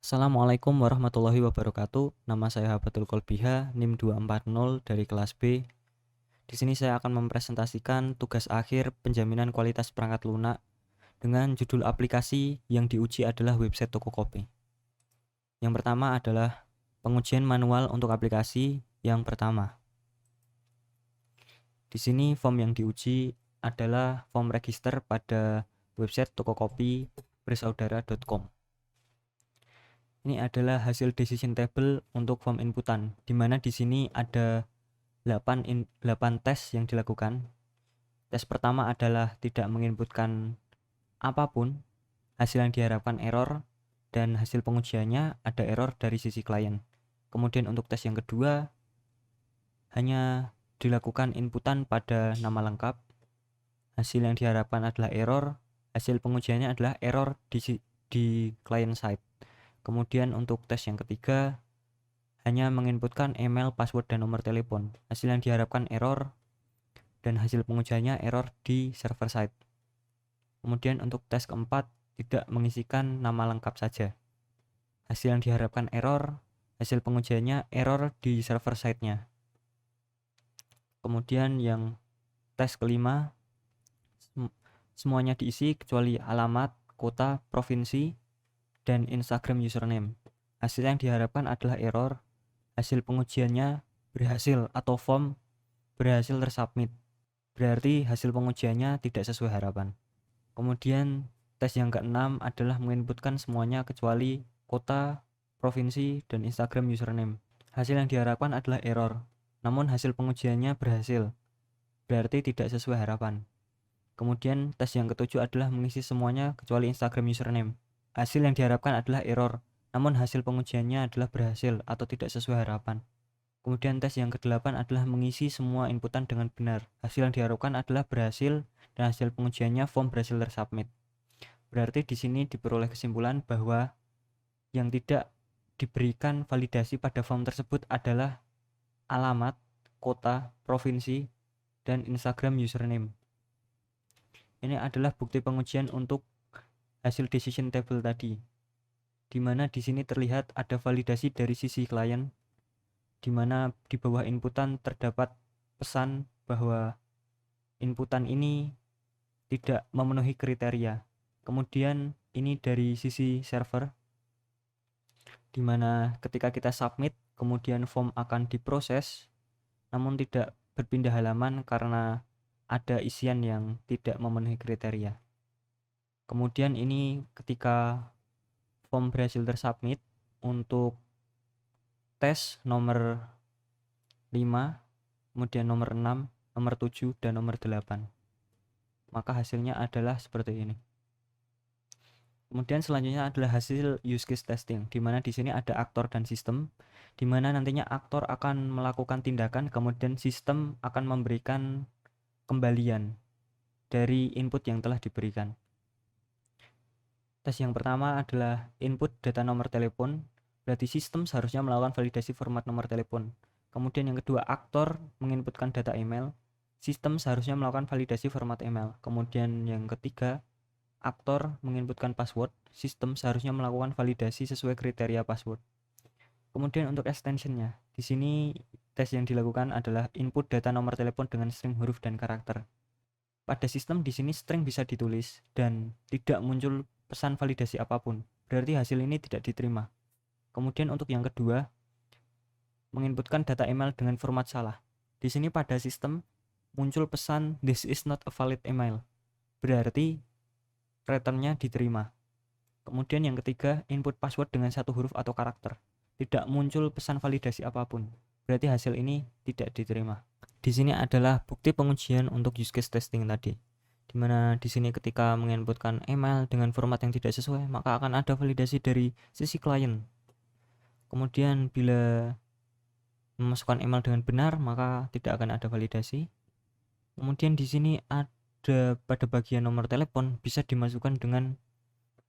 Assalamualaikum warahmatullahi wabarakatuh. Nama saya Habatul Kolbiha, NIM 240 dari kelas B. Di sini saya akan mempresentasikan tugas akhir penjaminan kualitas perangkat lunak dengan judul aplikasi yang diuji adalah website toko kopi. Yang pertama adalah pengujian manual untuk aplikasi yang pertama. Di sini form yang diuji adalah form register pada website tokokopi bersaudara.com. Ini adalah hasil decision table untuk form inputan, di mana di sini ada 8 tes yang dilakukan. Tes pertama adalah tidak menginputkan apapun, hasil yang diharapkan error, dan hasil pengujiannya ada error dari sisi klien. Kemudian untuk tes yang kedua, hanya dilakukan inputan pada nama lengkap, hasil yang diharapkan adalah error, hasil pengujiannya adalah error di client side. Kemudian untuk tes yang ketiga, hanya menginputkan email, password, dan nomor telepon. Hasil yang diharapkan error dan hasil pengujiannya error di server side. Kemudian untuk tes keempat, tidak mengisikan nama lengkap saja. Hasil yang diharapkan error, hasil pengujiannya error di server side-nya. Kemudian yang tes kelima, semuanya diisi kecuali alamat, kota, provinsi, dan Instagram username. Hasil yang diharapkan adalah error, hasil pengujiannya berhasil atau form berhasil tersubmit. Berarti hasil pengujiannya tidak sesuai harapan. Kemudian tes yang keenam adalah menginputkan semuanya kecuali kota, provinsi, dan Instagram username. Hasil yang diharapkan adalah error, namun hasil pengujiannya berhasil. Berarti tidak sesuai harapan. Kemudian tes yang ketujuh adalah mengisi semuanya kecuali Instagram username. Hasil yang diharapkan adalah error, namun hasil pengujiannya adalah berhasil atau tidak sesuai harapan. Kemudian tes yang ke-8 adalah mengisi semua inputan dengan benar. Hasil yang diharapkan adalah berhasil dan hasil pengujiannya form berhasil tersubmit. Berarti di sini diperoleh kesimpulan bahwa yang tidak diberikan validasi pada form tersebut adalah alamat, kota, provinsi, dan Instagram username. Ini adalah bukti pengujian untuk hasil decision table tadi, di mana di sini terlihat ada validasi dari sisi klien, di mana di bawah inputan terdapat pesan bahwa inputan ini tidak memenuhi kriteria. Kemudian ini dari sisi server, di mana ketika kita submit, kemudian form akan diproses, namun tidak berpindah halaman karena ada isian yang tidak memenuhi kriteria. Kemudian ini ketika form berhasil tersubmit untuk tes nomor 5, kemudian nomor 6, nomor 7, dan nomor 8. Maka hasilnya adalah seperti ini. Kemudian selanjutnya adalah hasil use case testing, di mana di sini ada aktor dan sistem, di mana nantinya aktor akan melakukan tindakan, kemudian sistem akan memberikan kembalian dari input yang telah diberikan. Tes yang pertama adalah input data nomor telepon, berarti sistem seharusnya melakukan validasi format nomor telepon. Kemudian yang kedua, aktor menginputkan data email, sistem seharusnya melakukan validasi format email. Kemudian yang ketiga, aktor menginputkan password, sistem seharusnya melakukan validasi sesuai kriteria password. Kemudian untuk extensionnya, di sini tes yang dilakukan adalah input data nomor telepon dengan string huruf dan karakter. Pada sistem di sini string bisa ditulis dan tidak muncul pesan validasi apapun. Berarti hasil ini tidak diterima. Kemudian untuk yang kedua, menginputkan data email dengan format salah. Di sini pada sistem muncul pesan this is not a valid email. Berarti returnnya diterima. Kemudian yang ketiga, input password dengan satu huruf atau karakter. Tidak muncul pesan validasi apapun. Berarti hasil ini tidak diterima. Di sini adalah bukti pengujian untuk use case testing tadi. Di mana di sini ketika menginputkan email dengan format yang tidak sesuai, maka akan ada validasi dari sisi klien. Kemudian bila memasukkan email dengan benar, maka tidak akan ada validasi. Kemudian di sini ada pada bagian nomor telepon bisa dimasukkan dengan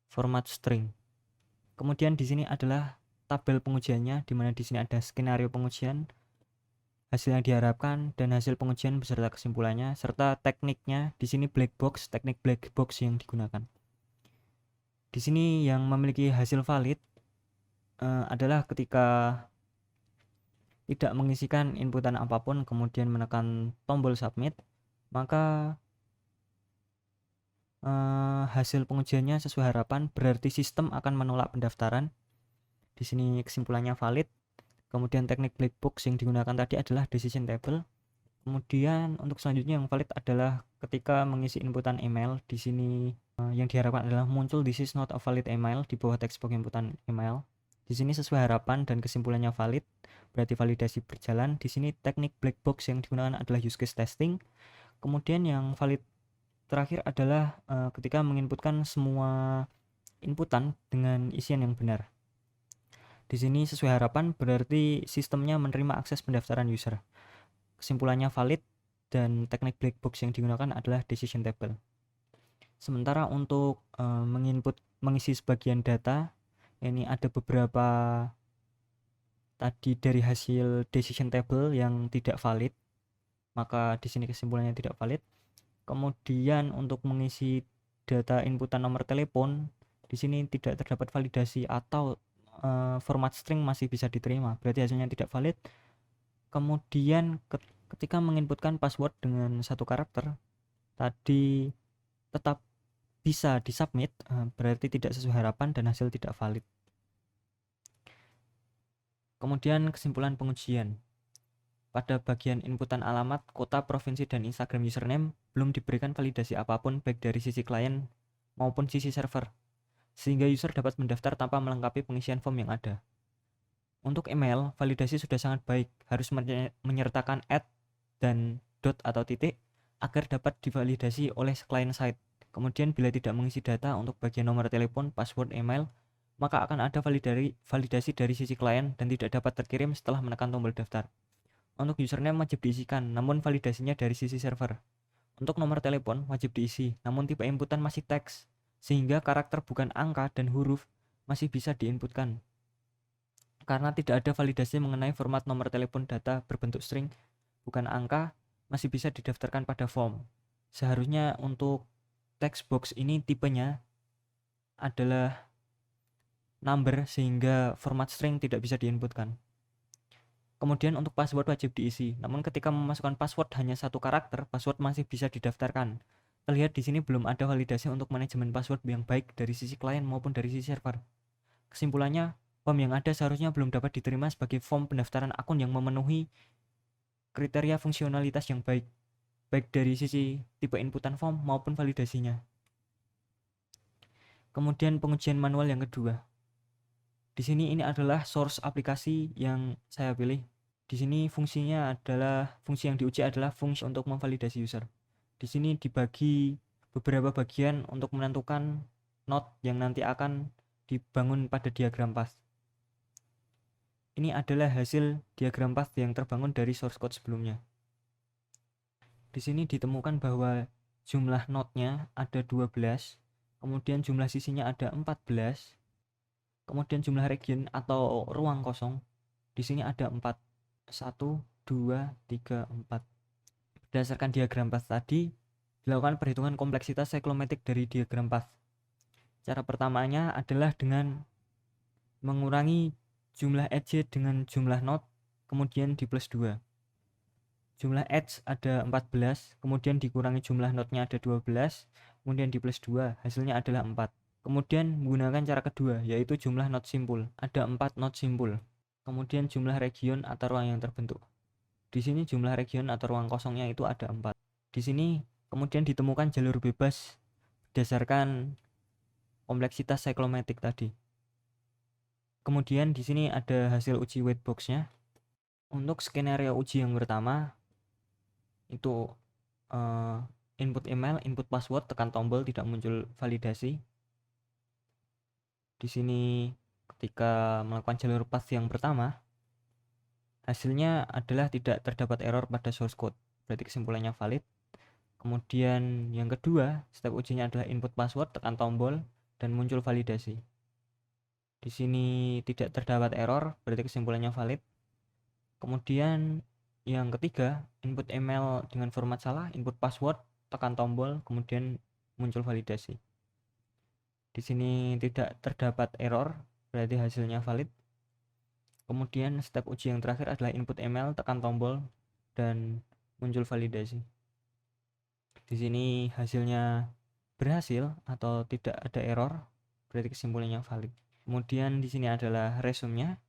format string. Kemudian di sini adalah tabel pengujiannya, di mana di sini ada skenario pengujian, hasil yang diharapkan, dan hasil pengujian beserta kesimpulannya, serta tekniknya. Di sini black box, teknik black box yang digunakan. Di sini yang memiliki hasil valid adalah ketika tidak mengisikan inputan apapun kemudian menekan tombol submit, maka hasil pengujiannya sesuai harapan, berarti sistem akan menolak pendaftaran. Di sini kesimpulannya valid. Kemudian teknik black box yang digunakan tadi adalah decision table. Kemudian untuk selanjutnya yang valid adalah ketika mengisi inputan email. Di sini yang diharapkan adalah muncul this is not a valid email di bawah teks box inputan email. Di sini sesuai harapan dan kesimpulannya valid, berarti validasi berjalan. Di sini teknik black box yang digunakan adalah use case testing. Kemudian yang valid terakhir adalah ketika menginputkan semua inputan dengan isian yang benar. Di sini sesuai harapan, berarti sistemnya menerima akses pendaftaran user. Kesimpulannya valid dan teknik black box yang digunakan adalah decision table. Sementara untuk mengisi sebagian data, ini ada beberapa tadi dari hasil decision table yang tidak valid, maka di sini kesimpulannya tidak valid. Kemudian untuk mengisi data inputan nomor telepon, di sini tidak terdapat validasi atau format string masih bisa diterima, berarti hasilnya tidak valid. Kemudian ketika menginputkan password dengan satu karakter tadi tetap bisa disubmit, berarti tidak sesuai harapan dan hasil tidak valid. Kemudian kesimpulan pengujian. Pada bagian inputan alamat, kota, provinsi, dan Instagram username belum diberikan validasi apapun baik dari sisi klien maupun sisi server, sehingga user dapat mendaftar tanpa melengkapi pengisian form yang ada. Untuk email, validasi sudah sangat baik, harus menyertakan @ dan dot atau titik agar dapat divalidasi oleh klien side. Kemudian bila tidak mengisi data untuk bagian nomor telepon, password, email, maka akan ada validasi dari sisi klien dan tidak dapat terkirim setelah menekan tombol daftar. Untuk username wajib diisikan, namun validasinya dari sisi server. Untuk nomor telepon wajib diisi, namun tipe inputan masih teks, sehingga karakter bukan angka dan huruf masih bisa diinputkan. Karena tidak ada validasi mengenai format nomor telepon data berbentuk string, bukan angka, masih bisa didaftarkan pada form. Seharusnya untuk text box ini tipenya adalah number sehingga format string tidak bisa diinputkan. Kemudian untuk password wajib diisi, namun ketika memasukkan password hanya satu karakter, password masih bisa didaftarkan. Terlihat di sini belum ada validasi untuk manajemen password yang baik dari sisi klien maupun dari sisi server. Kesimpulannya, form yang ada seharusnya belum dapat diterima sebagai form pendaftaran akun yang memenuhi kriteria fungsionalitas yang baik, baik dari sisi tipe inputan form maupun validasinya. Kemudian pengujian manual yang kedua. Di sini ini adalah source aplikasi yang saya pilih. Di sini fungsinya adalah, fungsi yang diuji adalah fungsi untuk memvalidasi user. Di sini dibagi beberapa bagian untuk menentukan node yang nanti akan dibangun pada diagram path. Ini adalah hasil diagram path yang terbangun dari source code sebelumnya. Di sini ditemukan bahwa jumlah node-nya ada 12, kemudian jumlah sisinya ada 14, kemudian jumlah region atau ruang kosong di sini ada 4. 1, 2, 3, 4. Berdasarkan diagram path tadi, dilakukan perhitungan kompleksitas cyclomatic dari diagram path. Cara pertamanya adalah dengan mengurangi jumlah edge dengan jumlah node, kemudian di plus 2. Jumlah edge ada 14, kemudian dikurangi jumlah node-nya ada 12, kemudian di plus 2, hasilnya adalah 4. Kemudian menggunakan cara kedua, yaitu jumlah node simpul. Ada 4 node simpul. Kemudian jumlah region atau ruang yang terbentuk. Di sini jumlah region atau ruang kosongnya itu ada 4. Di sini kemudian ditemukan jalur bebas berdasarkan kompleksitas cyclomatic tadi. Kemudian di sini ada hasil uji white box-nya. Untuk skenario uji yang pertama itu input email, input password, tekan tombol tidak muncul validasi. Di sini ketika melakukan jalur path yang pertama, hasilnya adalah tidak terdapat error pada source code, berarti kesimpulannya valid. Kemudian yang kedua, step ujinya adalah input password, tekan tombol, dan muncul validasi. Di sini tidak terdapat error, berarti kesimpulannya valid. Kemudian yang ketiga, input email dengan format salah, input password, tekan tombol, kemudian muncul validasi. Di sini tidak terdapat error, berarti hasilnya valid. Kemudian step uji yang terakhir adalah input email, tekan tombol dan muncul validasi. Di sini hasilnya berhasil atau tidak ada error, berarti kesimpulannya valid. Kemudian di sini adalah resumenya,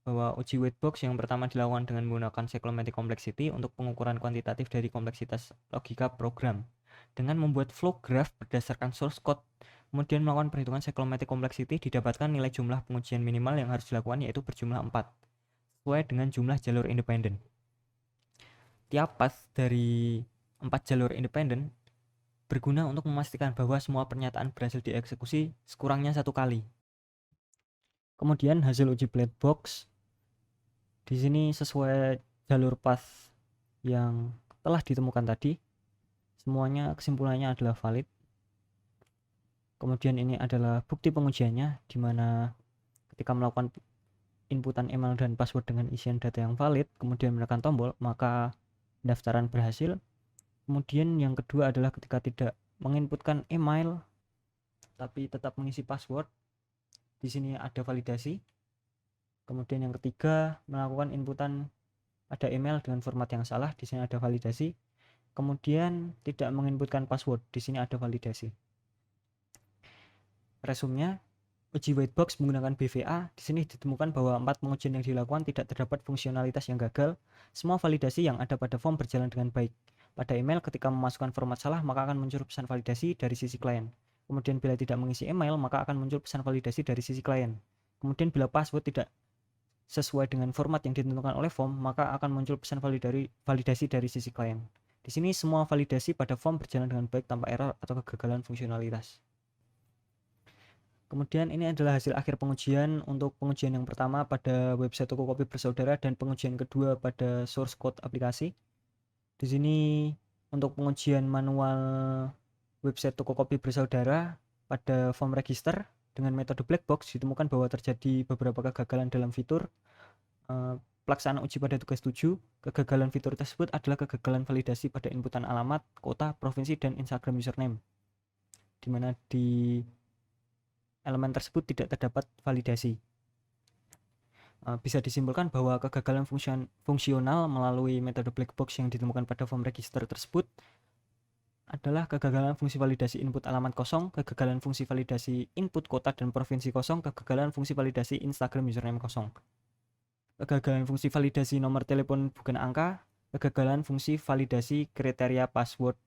bahwa uji white box yang pertama dilakukan dengan menggunakan cyclomatic complexity untuk pengukuran kuantitatif dari kompleksitas logika program dengan membuat flow graph berdasarkan source code. Kemudian melakukan perhitungan cyclomatic complexity, didapatkan nilai jumlah pengujian minimal yang harus dilakukan yaitu berjumlah 4 sesuai dengan jumlah jalur independen. Tiap path dari 4 jalur independen berguna untuk memastikan bahwa semua pernyataan berhasil dieksekusi sekurangnya 1 kali. Kemudian hasil uji black box di sini sesuai jalur path yang telah ditemukan tadi, semuanya kesimpulannya adalah valid. Kemudian ini adalah bukti pengujiannya, di mana ketika melakukan inputan email dan password dengan isian data yang valid, kemudian menekan tombol, maka pendaftaran berhasil. Kemudian yang kedua adalah ketika tidak menginputkan email tapi tetap mengisi password, di sini ada validasi. Kemudian yang ketiga, melakukan inputan ada email dengan format yang salah, di sini ada validasi. Kemudian tidak menginputkan password, di sini ada validasi. Resumnya, uji white box menggunakan BVA, di sini ditemukan bahwa 4 pengujian yang dilakukan tidak terdapat fungsionalitas yang gagal. Semua validasi yang ada pada form berjalan dengan baik. Pada email, ketika memasukkan format salah, maka akan muncul pesan validasi dari sisi klien. Kemudian bila tidak mengisi email, maka akan muncul pesan validasi dari sisi klien. Kemudian bila password tidak sesuai dengan format yang ditentukan oleh form, maka akan muncul pesan validasi dari sisi klien. Di sini semua validasi pada form berjalan dengan baik tanpa error atau kegagalan fungsionalitas. Kemudian ini adalah hasil akhir pengujian untuk pengujian yang pertama pada website toko kopi bersaudara dan pengujian kedua pada source code aplikasi. Di sini untuk pengujian manual website toko kopi bersaudara pada form register dengan metode black box ditemukan bahwa terjadi beberapa kegagalan dalam fitur pelaksanaan uji pada tugas 7. Kegagalan fitur tersebut adalah kegagalan validasi pada inputan alamat, kota, provinsi, dan Instagram username, di mana di elemen tersebut tidak terdapat validasi. Bisa disimpulkan bahwa kegagalan fungsional melalui metode black box yang ditemukan pada form register tersebut adalah kegagalan fungsi validasi input alamat kosong, kegagalan fungsi validasi input kota dan provinsi kosong, kegagalan fungsi validasi Instagram username kosong, kegagalan fungsi validasi nomor telepon bukan angka, kegagalan fungsi validasi kriteria password.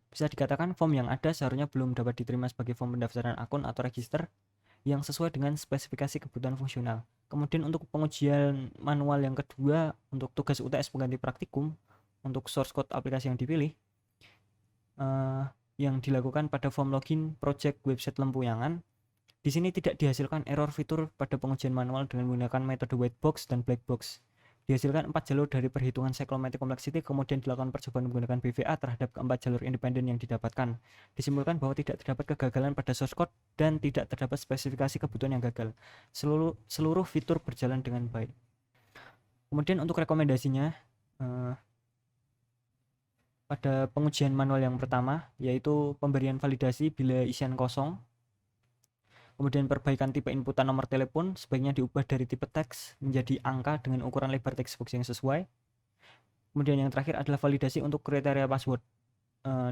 Bisa dikatakan form yang ada seharusnya belum dapat diterima sebagai form pendaftaran akun atau register yang sesuai dengan spesifikasi kebutuhan fungsional. Kemudian untuk pengujian manual yang kedua untuk tugas UTS pengganti praktikum untuk source code aplikasi yang dipilih, yang dilakukan pada form login project website Lempuyangan. Di sini tidak dihasilkan error fitur pada pengujian manual dengan menggunakan metode white box dan black box. Dihasilkan 4 jalur dari perhitungan cyclomatic complexity, kemudian dilakukan percobaan menggunakan BVA terhadap keempat jalur independen yang didapatkan. Disimpulkan bahwa tidak terdapat kegagalan pada source code dan tidak terdapat spesifikasi kebutuhan yang gagal. Seluruh fitur berjalan dengan baik. Kemudian untuk rekomendasinya, pada pengujian manual yang pertama, yaitu pemberian validasi bila isian kosong. Kemudian perbaikan tipe inputan nomor telepon sebaiknya diubah dari tipe teks menjadi angka dengan ukuran lebar textbox yang sesuai. Kemudian yang terakhir adalah validasi untuk kriteria password,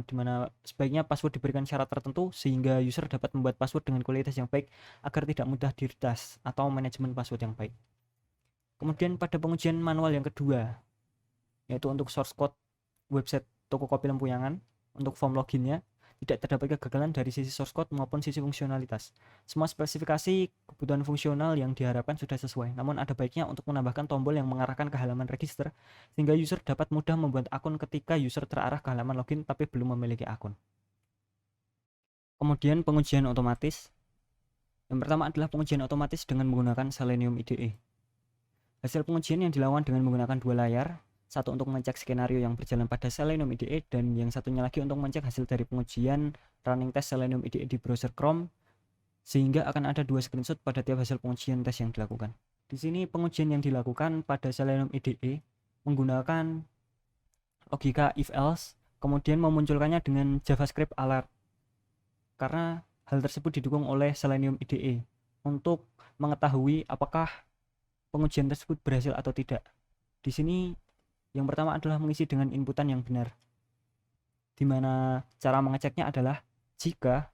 di mana sebaiknya password diberikan syarat tertentu sehingga user dapat membuat password dengan kualitas yang baik agar tidak mudah diretas atau manajemen password yang baik. Kemudian pada pengujian manual yang kedua, yaitu untuk source code website toko kopi Lempuyangan, untuk form loginnya tidak terdapat kegagalan dari sisi source code maupun sisi fungsionalitas. Semua spesifikasi kebutuhan fungsional yang diharapkan sudah sesuai, namun ada baiknya untuk menambahkan tombol yang mengarahkan ke halaman register sehingga user dapat mudah membuat akun ketika user terarah ke halaman login tapi belum memiliki akun. Kemudian pengujian otomatis. Yang pertama adalah pengujian otomatis dengan menggunakan Selenium IDE. Hasil pengujian yang dilakukan dengan menggunakan 2 layar, satu untuk mengecek skenario yang berjalan pada Selenium IDE dan yang satunya lagi untuk mengecek hasil dari pengujian running test Selenium IDE di browser Chrome, sehingga akan ada 2 screenshot pada tiap hasil pengujian tes yang dilakukan. Di sini pengujian yang dilakukan pada Selenium IDE menggunakan logika if else, kemudian memunculkannya dengan JavaScript alert, karena hal tersebut didukung oleh Selenium IDE untuk mengetahui apakah pengujian tersebut berhasil atau tidak. Di sini yang pertama adalah mengisi dengan inputan yang benar, di mana cara mengeceknya adalah jika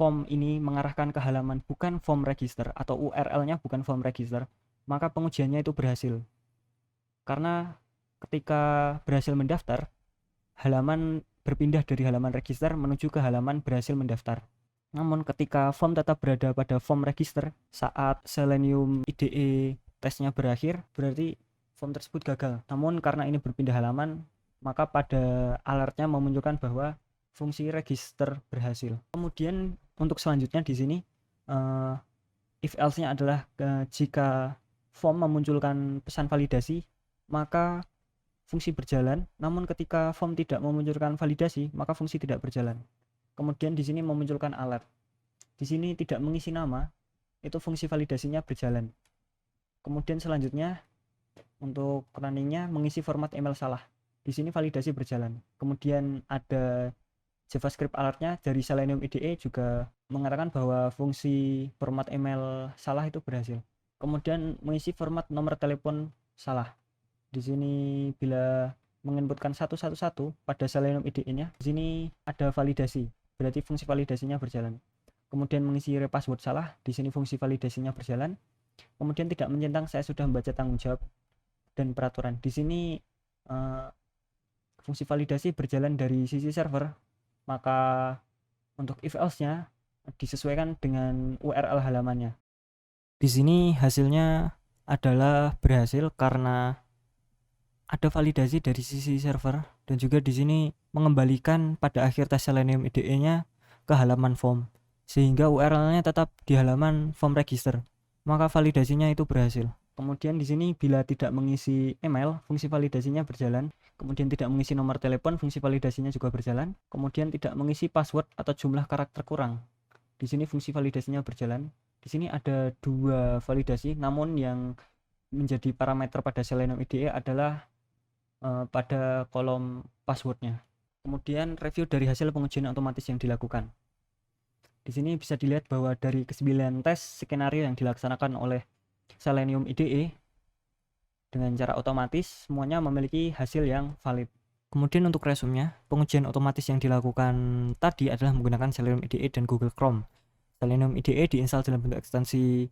form ini mengarahkan ke halaman bukan form register atau URL-nya bukan form register, maka pengujiannya itu berhasil. Karena ketika berhasil mendaftar, halaman berpindah dari halaman register menuju ke halaman berhasil mendaftar. Namun ketika form tetap berada pada form register saat Selenium IDE tesnya berakhir, berarti form tersebut gagal. Namun karena ini berpindah halaman, maka pada alertnya memunculkan bahwa fungsi register berhasil. Kemudian untuk selanjutnya di sini if else-nya adalah jika form memunculkan pesan validasi, maka fungsi berjalan. Namun ketika form tidak memunculkan validasi, maka fungsi tidak berjalan. Kemudian di sini memunculkan alert. Di sini tidak mengisi nama, itu fungsi validasinya berjalan. Kemudian selanjutnya untuk runningnya mengisi format email salah. Di sini validasi berjalan. Kemudian ada JavaScript alertnya dari Selenium IDE juga mengatakan bahwa fungsi format email salah itu berhasil. Kemudian mengisi format nomor telepon salah. Di sini bila menginputkan 111 pada Selenium IDE-nya, di sini ada validasi, berarti fungsi validasinya berjalan. Kemudian mengisi repassword salah, di sini fungsi validasinya berjalan. Kemudian tidak mencentang, saya sudah membaca tanggung jawab dan peraturan. Di sini fungsi validasi berjalan dari sisi server, maka untuk if else-nya disesuaikan dengan URL halamannya. Di sini hasilnya adalah berhasil karena ada validasi dari sisi server, dan juga di sini mengembalikan pada akhir tes Selenium IDE-nya ke halaman form, sehingga URL-nya tetap di halaman form register, maka validasinya itu berhasil. Kemudian di sini bila tidak mengisi email, fungsi validasinya berjalan. Kemudian tidak mengisi nomor telepon, fungsi validasinya juga berjalan. Kemudian tidak mengisi password atau jumlah karakter kurang, di sini fungsi validasinya berjalan. Di sini ada dua validasi, namun yang menjadi parameter pada Selenium IDE adalah pada kolom passwordnya. Kemudian review dari hasil pengujian otomatis yang dilakukan. Di sini bisa dilihat bahwa dari ke-9 tes skenario yang dilaksanakan oleh Selenium IDE dengan cara otomatis, semuanya memiliki hasil yang valid. Kemudian untuk resumnya, pengujian otomatis yang dilakukan tadi adalah menggunakan Selenium IDE dan Google Chrome. Selenium IDE diinstal dalam bentuk ekstensi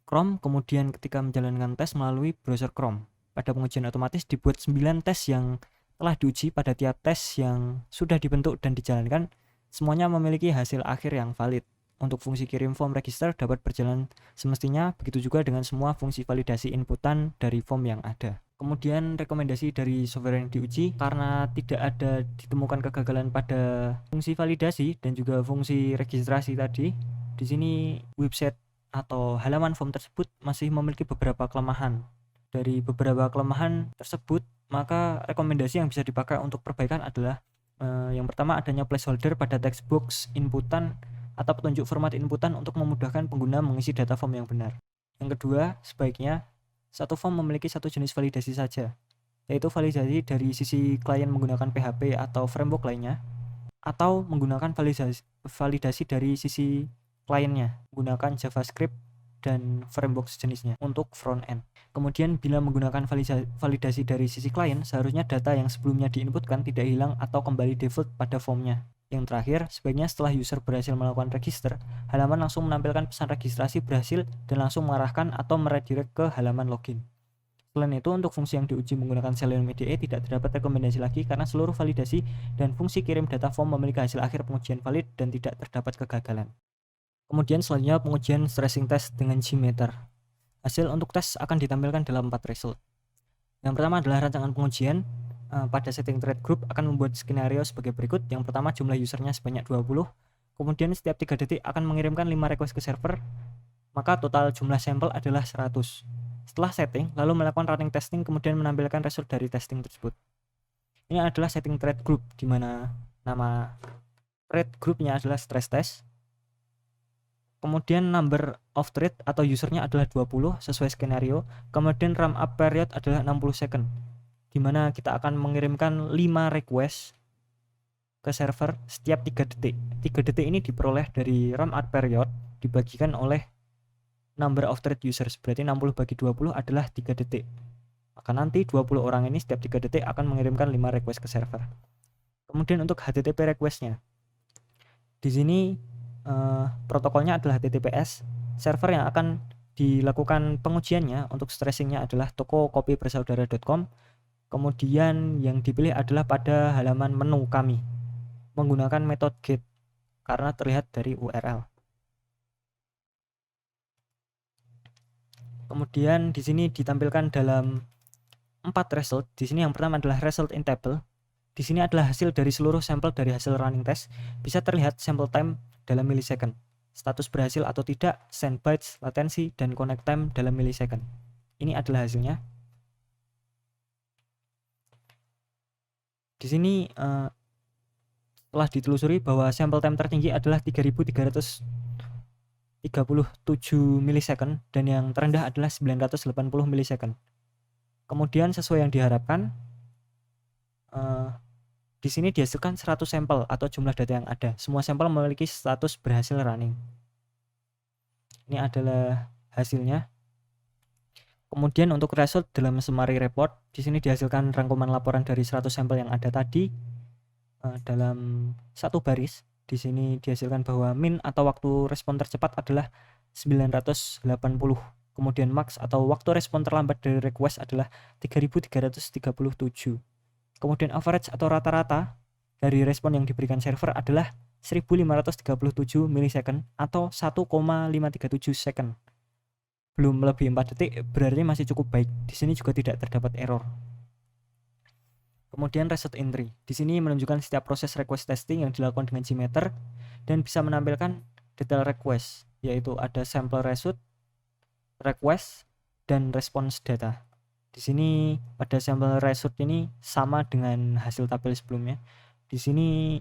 Chrome, kemudian ketika menjalankan tes melalui browser Chrome. Pada pengujian otomatis dibuat 9 tes yang telah diuji. Pada tiap tes yang sudah dibentuk dan dijalankan, semuanya memiliki hasil akhir yang valid. Untuk fungsi kirim form register dapat berjalan semestinya, begitu juga dengan semua fungsi validasi inputan dari form yang ada. Kemudian rekomendasi dari software yang diuji, karena tidak ada ditemukan kegagalan pada fungsi validasi dan juga fungsi registrasi tadi, di sini website atau halaman form tersebut masih memiliki beberapa kelemahan. Dari beberapa kelemahan tersebut, maka rekomendasi yang bisa dipakai untuk perbaikan adalah yang pertama, adanya placeholder pada text box inputan atau petunjuk format inputan untuk memudahkan pengguna mengisi data form yang benar. Yang kedua, sebaiknya satu form memiliki satu jenis validasi saja, yaitu validasi dari sisi klien menggunakan PHP atau framework lainnya, atau menggunakan validasi dari sisi kliennya menggunakan JavaScript dan framework sejenisnya untuk front end. Kemudian bila menggunakan validasi dari sisi klien, seharusnya data yang sebelumnya diinputkan tidak hilang atau kembali default pada formnya. Yang terakhir, sebaiknya setelah user berhasil melakukan register, halaman langsung menampilkan pesan registrasi berhasil dan langsung mengarahkan atau meredirect ke halaman login. Selain itu, untuk fungsi yang diuji menggunakan Selenium IDE tidak terdapat rekomendasi lagi karena seluruh validasi dan fungsi kirim data form memiliki hasil akhir pengujian valid dan tidak terdapat kegagalan. Kemudian selanjutnya pengujian stressing test dengan Gmeter. Hasil untuk tes akan ditampilkan dalam 4 result. Yang pertama adalah rancangan pengujian. Pada setting thread group akan membuat skenario sebagai berikut. Yang pertama, jumlah usernya sebanyak 20. Kemudian setiap 3 detik akan mengirimkan 5 request ke server. Maka total jumlah sampel adalah 100. Setelah setting, lalu melakukan running testing, kemudian menampilkan result dari testing tersebut. Ini adalah setting thread group, di mana nama thread groupnya adalah stress test. Kemudian number of thread atau usernya adalah 20 sesuai skenario. Kemudian ramp up period adalah 60 second, di mana kita akan mengirimkan 5 request ke server setiap 3 detik. 3 detik ini diperoleh dari ramp up period dibagikan oleh number of thread users, berarti 60 bagi 20 adalah 3 detik. Maka nanti 20 orang ini setiap 3 detik akan mengirimkan 5 request ke server. Kemudian untuk HTTP requestnya, di sini protokolnya adalah HTTPS. Server yang akan dilakukan pengujiannya untuk stressingnya adalah tokokopibersaudara.com. Kemudian yang dipilih adalah pada halaman menu kami menggunakan metode get karena terlihat dari URL. Kemudian di sini ditampilkan dalam 4 result. Di sini yang pertama adalah result in table. Di sini adalah hasil dari seluruh sampel dari hasil running test. Bisa terlihat sample time dalam millisecond, status berhasil atau tidak, send bytes, latensi, dan connect time dalam millisecond. Ini adalah hasilnya. Di sini telah ditelusuri bahwa sampel time tertinggi adalah 3337 millisecond dan yang terendah adalah 980 millisecond. Kemudian sesuai yang diharapkan, di sini dihasilkan 100 sampel atau jumlah data yang ada. Semua sampel memiliki status berhasil running. Ini adalah hasilnya. Kemudian untuk result dalam summary report, di sini dihasilkan rangkuman laporan dari 100 sampel yang ada tadi dalam satu baris. Di sini dihasilkan bahwa min atau waktu respon tercepat adalah 980. Kemudian max atau waktu respon terlambat dari request adalah 3337. Kemudian average atau rata-rata dari respon yang diberikan server adalah 1537 millisecond atau 1,537 second. Belum lebih 4 detik, berarti masih cukup baik. Di sini juga tidak terdapat error. Kemudian result entry. Di sini menunjukkan setiap proses request testing yang dilakukan dengan Gmeter dan bisa menampilkan detail request, yaitu ada sample result, request, dan response data. Di sini pada sampel result ini sama dengan hasil tabel sebelumnya. Di sini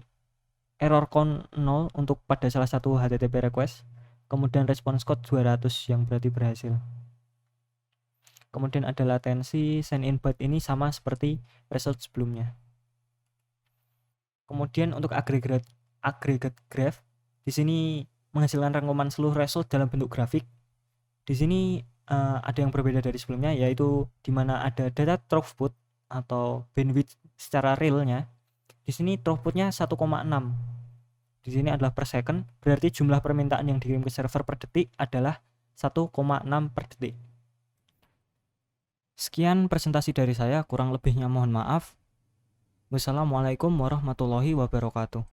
error count 0 untuk pada salah satu HTTP request. Kemudian response code 200 yang berarti berhasil. Kemudian ada latensi, send in byte ini sama seperti result sebelumnya. Kemudian untuk aggregate graph, di sini menghasilkan rangkuman seluruh result dalam bentuk grafik. Di sini ada yang berbeda dari sebelumnya, yaitu di mana ada data throughput atau bandwidth secara realnya. Di sini throughputnya 1,6. Di sini adalah per second, berarti jumlah permintaan yang dikirim ke server per detik adalah 1,6 per detik. Sekian presentasi dari saya, kurang lebihnya mohon maaf. Wassalamualaikum warahmatullahi wabarakatuh.